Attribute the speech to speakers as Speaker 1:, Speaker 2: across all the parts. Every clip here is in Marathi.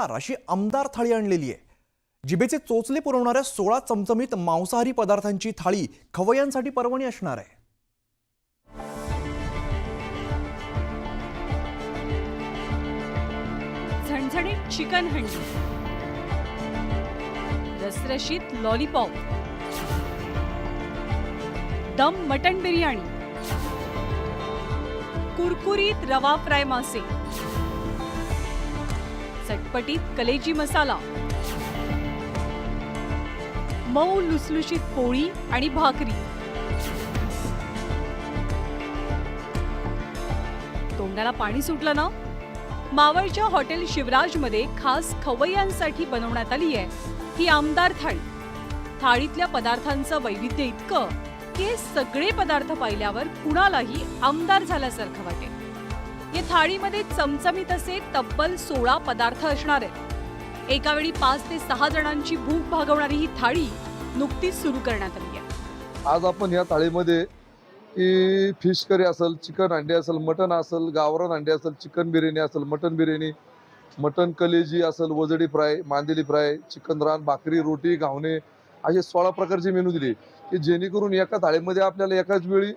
Speaker 1: चमकदार अशी आमदार थाळी आणलेली आहे। जिभेचे चोचले पुरवणाऱ्या 16 चमचमीत मांसाहारी पदार्थांची थाळी खवय्यांसाठी पर्वणी असणार आहे।
Speaker 2: झणझणीत चिकन हंडी, रसरशीत लॉलीपॉप, दम मटन बिर्याणी, कुरकुरीत रवा फ्राय मासे, चटपटीत कलेजी मसाला, मऊ लुसलुशीत पोळी आणि भाकरी, तोंडाला पाणी सुटलं ना? मावळच्या हॉटेल शिवराजमध्ये खास खवय्यांसाठी बनवण्यात आली आहे ही आमदार थाळी। थाळीतल्या पदार्थांचं वैविध्य इतकं की हे सगळे पदार्थ पाहिल्यावर कुणालाही आमदार झाल्यासारखं वाटेल। या थाळीमध्ये चमचमीत असे तब्बल 16 पदार्थ असणार आहेत। एका वेळी 5 ते 6 जणांची भूक भागवणारी ही थाळी नुकतीच सुरू करण्यात आली आहे।
Speaker 3: आज आपण या थाळीमध्ये की फिश करी असेल, चिकन अंडे असेल, मटन असेल, गावरान अंडे असेल, चिकन बिर्याणी असेल, मटन बिर्याणी, मटन कलेजी असेल, वजडी फ्राय, मांदेली फ्राय, चिकन रान, भाकरी, रोटी, घावणे असे 16 प्रकारचे मेनू दिले की जेणेकरून एका थाळीमध्ये आपल्याला एकाच वेळी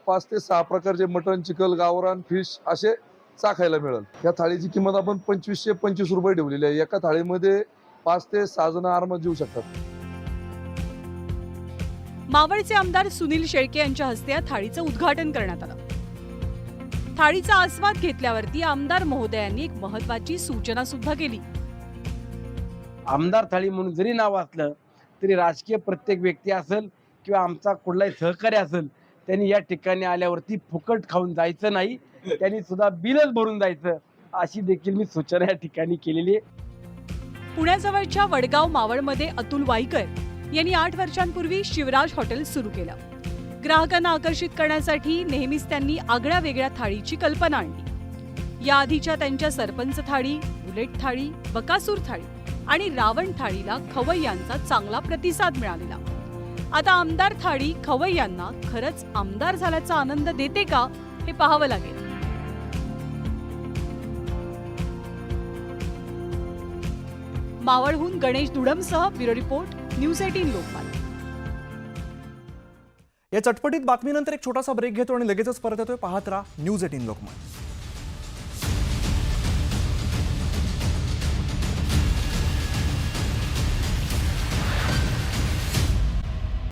Speaker 3: 5 ते 6 प्रकारचे मटन, चिकन, गावरान, फिश असे चाखायला मिळेल। या थाळीची किंमत आपण 2525 रुपये ठेवलेली आहे। एका थाळीमध्ये 5 ते 6 जण आरामात जेवू शकतात।
Speaker 2: मावळचे आमदार सुनील शेळके यांच्या हस्ते या थाळीचं उद्घाटन करण्यात आलं। थाळीचा आस्वाद घेतल्यावरती आमदार महोदयांनी एक महत्त्वाची सूचना सुद्धा केली।
Speaker 4: आमदार थाळी म्हणून जरी नाव असलं तरी राजकीय प्रत्येक व्यक्ती असेल किंवा आमचा कुठलाही सहकारी असेल त्यांनी या ठिकाणी आल्यावरती फुकट खाऊन जायचं नाही, त्यांनी सुद्धा बिलच भरून जायचं अशी देखील मी सूचना या ठिकाणी केलेली आहे।
Speaker 2: पुण्याजवळच्या वडगाव मावळमध्ये अतुल वाईकर यांनी 8 वर्षांपूर्वी शिवराज हॉटेल सुरू केलं। ग्राहकांना आकर्षित करण्यासाठी नेहमीच त्यांनी आगळ्या वेगळ्या थाळीची कल्पना आणली। याआधीच्या त्यांच्या सरपंच थाळी, बुलेट थाळी, बकासूर थाळी आणि रावण थाळीला खवय्यांचा चांगला प्रतिसाद मिळालेला। आता आमदार थाळी खवय्यांना खरंच आमदार झाल्याचा आनंद देते का हे पाहावं लागेल। मावळहून गणेश दुडमसह ब्युरो रिपोर्ट, न्यूज 18 लोकमत।
Speaker 1: या चटपटीत बातमीनंतर एक छोटासा ब्रेक घेतो आणि लगेचच परत येतोय। पाहत राहा न्यूज 18 लोकमत।